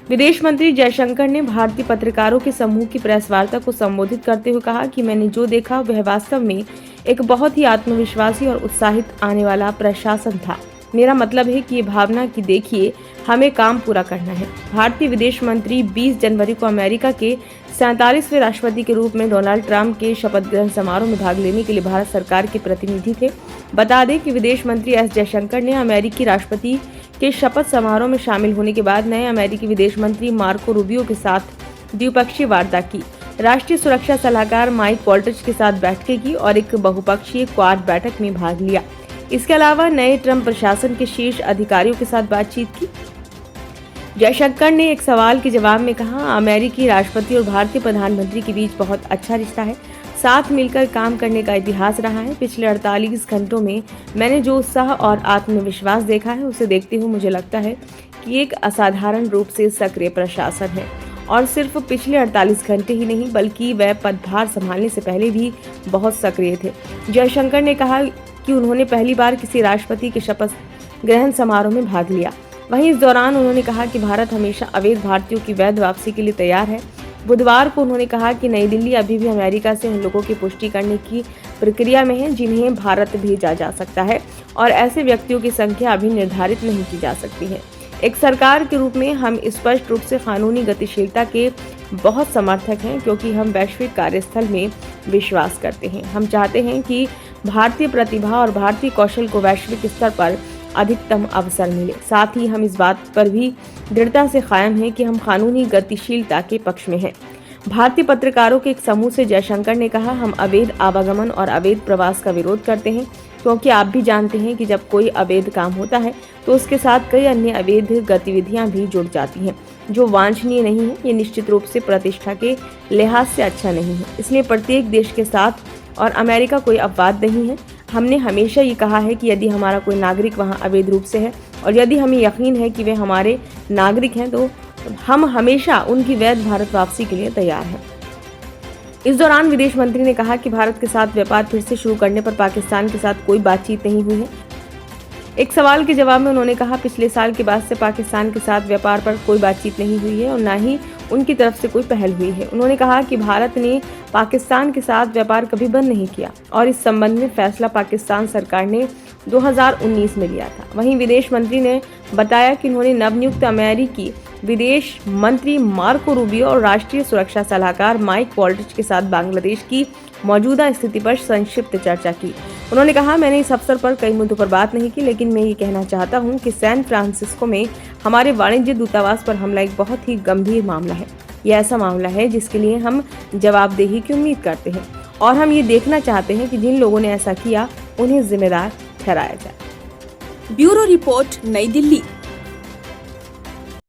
विदेश मंत्री जयशंकर ने भारतीय पत्रकारों के समूह की प्रेस वार्ता को संबोधित करते हुए कहा कि मैंने जो देखा वह वास्तव में एक बहुत ही आत्मविश्वासी और उत्साहित आने वाला प्रशासन था। मेरा मतलब है कि ये भावना कि देखिए हमें काम पूरा करना है। भारतीय विदेश मंत्री 20 जनवरी को अमेरिका के 47वें राष्ट्रपति के रूप में डोनाल्ड ट्रंप के शपथ ग्रहण समारोह में भाग लेने के लिए भारत सरकार के प्रतिनिधि थे। बता दें कि विदेश मंत्री एस जयशंकर ने अमेरिकी राष्ट्रपति के शपथ समारोह में शामिल होने के बाद नए अमेरिकी विदेश मंत्री मार्को रूबियो के साथ द्विपक्षीय वार्ता की, राष्ट्रीय सुरक्षा सलाहकार माइक वॉल्टज के साथ बैठकें की और एक बहुपक्षीय क्वाड बैठक में भाग लिया। इसके अलावा नए ट्रंप प्रशासन के शीर्ष अधिकारियों के साथ बातचीत की। जयशंकर ने एक सवाल के जवाब में कहा, अमेरिकी राष्ट्रपति और भारतीय प्रधानमंत्री के बीच बहुत अच्छा रिश्ता है, साथ मिलकर काम करने का इतिहास रहा है। पिछले 48 घंटों में मैंने जो उत्साह और आत्मविश्वास देखा है उसे देखते हुए मुझे लगता है कि एक असाधारण रूप से सक्रिय प्रशासन है और सिर्फ पिछले 48 घंटे ही नहीं बल्कि वह पदभार संभालने से पहले भी बहुत सक्रिय थे। जयशंकर ने कहा कि उन्होंने पहली बार किसी राष्ट्रपति के शपथ ग्रहण समारोह में भाग लिया। वहीं इस दौरान उन्होंने कहा कि भारत हमेशा अवैध भारतीयों की वैध वापसी के लिए तैयार है। बुधवार को उन्होंने कहा कि नई दिल्ली अभी भी अमेरिका से उन लोगों की पुष्टि करने की प्रक्रिया में है जिन्हें भारत भेजा जा सकता है और ऐसे व्यक्तियों की संख्या अभी निर्धारित नहीं की जा सकती है। एक सरकार के रूप में हम स्पष्ट रूप से कानूनी गतिशीलता के बहुत समर्थक हैं क्योंकि हम वैश्विक कार्यस्थल में विश्वास करते हैं। हम चाहते हैं कि भारतीय प्रतिभा और भारतीय कौशल को वैश्विक स्तर पर अधिकतम अवसर मिले। साथ ही हम इस बात पर भी दृढ़ता से कायम हैं कि हम कानूनी गतिशीलता के पक्ष में हैं। भारतीय पत्रकारों के एक समूह से जयशंकर ने कहा, हम अवैध आवागमन और अवैध प्रवास का विरोध करते हैं क्योंकि आप भी जानते हैं कि जब कोई अवैध काम होता है तो उसके साथ कई अन्य अवैध गतिविधियां भी जुड़ जाती हैं जो वांछनीय नहीं है। ये निश्चित रूप से प्रतिष्ठा के लिहाज से अच्छा नहीं है। इसलिए प्रत्येक देश के साथ और अमेरिका कोई अपवाद नहीं है। हमने हमेशा ये कहा है कि यदि हमारा कोई नागरिक वहाँ अवैध रूप से है और यदि हमें यकीन है कि वे हमारे नागरिक हैं तो हम हमेशा उनकी वैध भारत वापसी के लिए तैयार हैं। इस दौरान विदेश मंत्री ने कहा कि भारत के साथ व्यापार फिर से शुरू करने पर पाकिस्तान के साथ कोई बातचीत नहीं हुई है। एक सवाल के जवाब में उन्होंने कहा, पिछले साल के बाद से पाकिस्तान के साथ व्यापार पर कोई बातचीत नहीं हुई है और न ही उनकी तरफ से कोई पहल हुई है। उन्होंने कहा कि भारत ने पाकिस्तान के साथ व्यापार कभी बंद नहीं किया और इस संबंध में फैसला पाकिस्तान सरकार ने 2019 में लिया था। वहीं विदेश मंत्री ने बताया कि उन्होंने नवनियुक्त अमेरिकी विदेश मंत्री मार्को रूबियो और राष्ट्रीय सुरक्षा सलाहकार माइक वॉल्टज के साथ बांग्लादेश की मौजूदा स्थिति पर संक्षिप्त चर्चा की। उन्होंने कहा, मैंने इस अवसर पर कई मुद्दों पर बात नहीं की, लेकिन मैं ये कहना चाहता हूँ कि सैन फ्रांसिस्को में हमारे वाणिज्य दूतावास पर हमला एक बहुत ही गंभीर मामला है। यह ऐसा मामला है जिसके लिए हम जवाबदेही की उम्मीद करते हैं और हम ये देखना चाहते हैं कि जिन लोगों ने ऐसा किया उन्हें जिम्मेदार ठहराया जाए। ब्यूरो रिपोर्ट, नई दिल्ली।